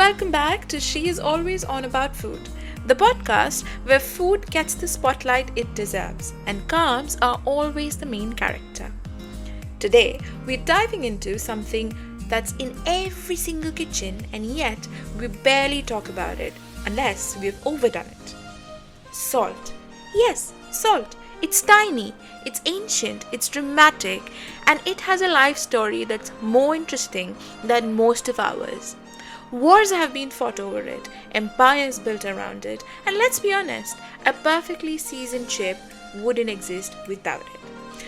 welcome back to She is Always On About Food, the podcast where food gets the spotlight it deserves and carbs are always the main character. Today, we're diving into something that's in every single kitchen and yet we barely talk about it unless we've overdone it. Salt. Yes, salt. It's tiny, it's ancient, it's dramatic, and it has a life story that's more interesting than most of ours. Wars have been fought over it, empires built around it, and let's be honest, a perfectly seasoned chip wouldn't exist without it.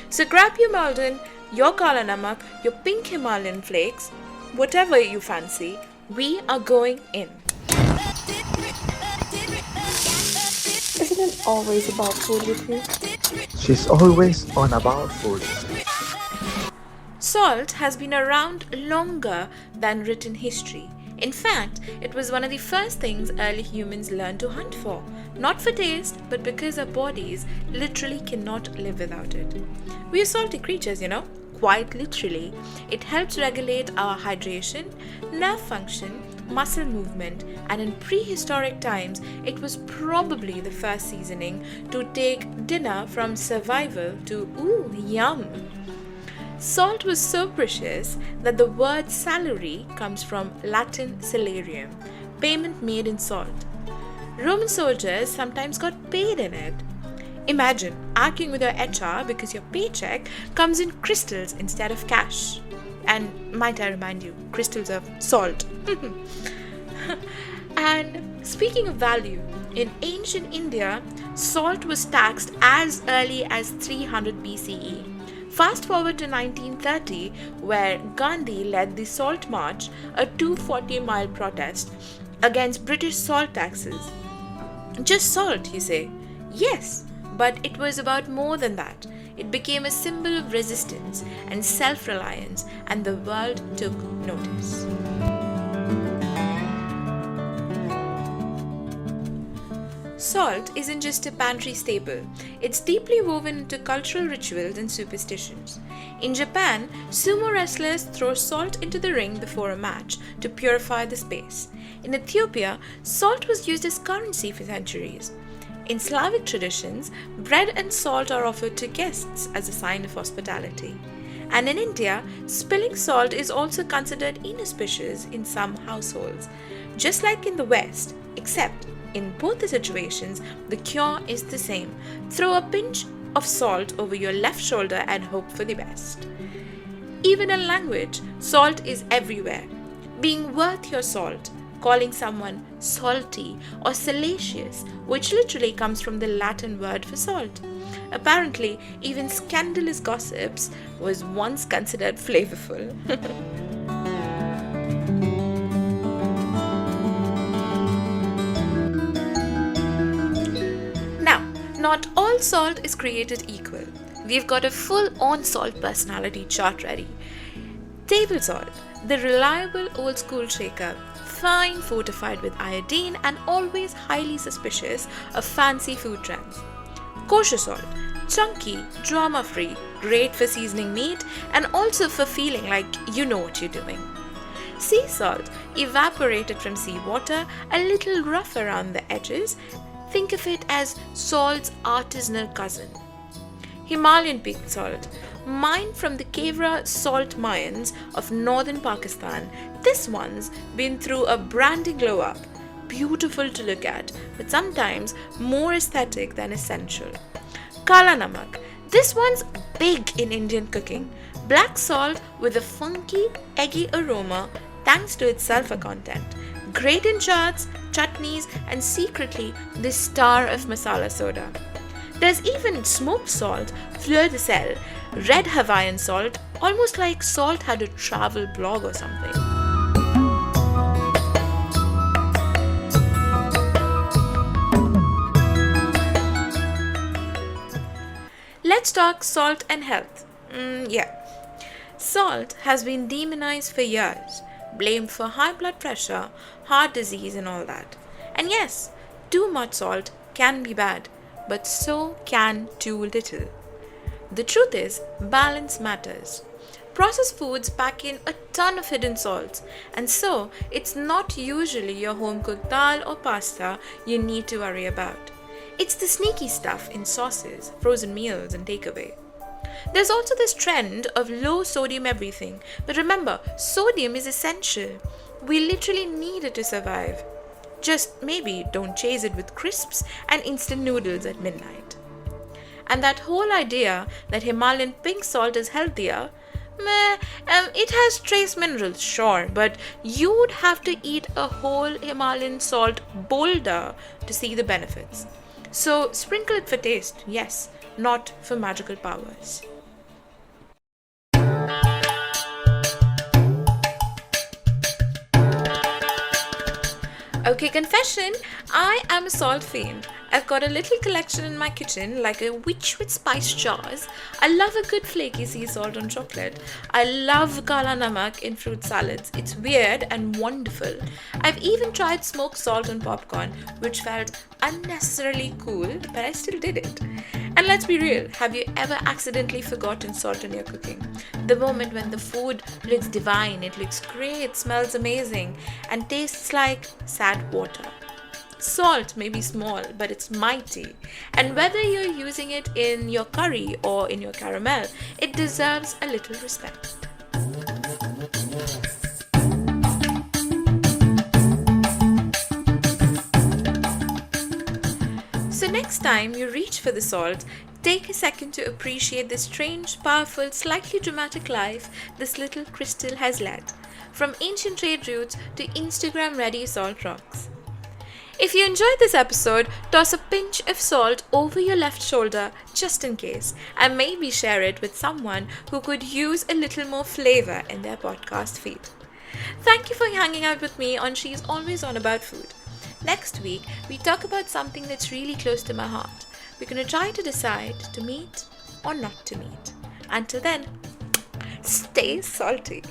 So grab your Maldon, your Kala Namak, your pink Himalayan flakes, whatever you fancy, we are going in. Isn't it always about food with you? She's always on about food. Salt has been around longer than written history. In fact, it was one of the first things early humans learned to hunt for. Not for taste, but because our bodies literally cannot live without it. We are salty creatures, quite literally. It helps regulate our hydration, nerve function, muscle movement, and in prehistoric times, it was probably the first seasoning to take dinner from survival to yum. Salt was so precious that the word salary comes from Latin salarium, payment made in salt. Roman soldiers sometimes got paid in it. Imagine arguing with your HR because your paycheck comes in crystals instead of cash. And might I remind you, crystals of salt. And speaking of value, in ancient India, salt was taxed as early as 300 BCE. Fast forward to 1930, where Gandhi led the Salt March, a 240-mile protest against British salt taxes. Just salt, you say? Yes, but it was about more than that. It became a symbol of resistance and self-reliance, and the world took notice. Salt isn't just a pantry staple, it's deeply woven into cultural rituals and superstitions. In Japan, sumo wrestlers throw salt into the ring before a match to purify the space. In Ethiopia, salt was used as currency for centuries. In Slavic traditions, bread and salt are offered to guests as a sign of hospitality. And in India, spilling salt is also considered inauspicious in some households, just like in the West, except in both the situations, the cure is the same. Throw a pinch of salt over your left shoulder and hope for the best. Even in language, salt is everywhere. Being worth your salt, calling someone salty or salacious, which literally comes from the Latin word for salt. Apparently, even scandalous gossips was once considered flavorful. Not all salt is created equal. We've got a full-on salt personality chart ready. Table salt, the reliable old-school shaker, fine fortified with iodine and always highly suspicious of fancy food trends. Kosher salt, chunky, drama-free, great for seasoning meat and also for feeling like you know what you're doing. Sea salt, evaporated from seawater, a little rough around the edges. Think of it as salt's artisanal cousin. Himalayan pink salt, mined from the Kevra salt mines of northern Pakistan. This one's been through a brandy glow up. Beautiful to look at, but sometimes more aesthetic than essential. Kala Namak, this one's big in Indian cooking. Black salt with a funky, eggy aroma thanks to its sulfur content. Great in chats, chutneys, and secretly the star of masala soda. There's even smoked salt, fleur de sel, red Hawaiian salt, almost like salt had a travel blog or something. Let's talk salt and health. Salt has been demonized for years, blamed for high blood pressure, heart disease and all that. And yes, too much salt can be bad, but so can too little. The truth is, balance matters. Processed foods pack in a ton of hidden salts, and so it's not usually your home cooked dal or pasta you need to worry about. It's the sneaky stuff in sauces, frozen meals, and takeaway. There's also this trend of low sodium everything, but remember, sodium is essential. We literally need it to survive. Just maybe don't chase it with crisps and instant noodles at midnight. And that whole idea that Himalayan pink salt is healthier, it has trace minerals, sure, but you would have to eat a whole Himalayan salt boulder to see the benefits. So sprinkle it for taste, yes, not for magical powers. Okay, confession, I am a salt fiend. I've got a little collection in my kitchen, like a witch with spice jars. I love a good flaky sea salt on chocolate. I love kala namak in fruit salads. It's weird and wonderful. I've even tried smoked salt on popcorn, which felt unnecessarily cool, but I still did it. And let's be real, have you ever accidentally forgotten salt in your cooking? The moment when the food looks divine, it looks great, smells amazing, and tastes like sad water. Salt may be small, but it's mighty. And whether you're using it in your curry or in your caramel, it deserves a little respect. So next time you reach for the salt, take a second to appreciate the strange, powerful, slightly dramatic life this little crystal has led. From ancient trade routes to Instagram-ready salt rocks. If you enjoyed this episode, toss a pinch of salt over your left shoulder just in case, and maybe share it with someone who could use a little more flavor in their podcast feed. Thank you for hanging out with me on She's Always On About Food. Next week, we talk about something that's really close to my heart. We're going to try to decide to meet or not to meet. Until then, stay salty.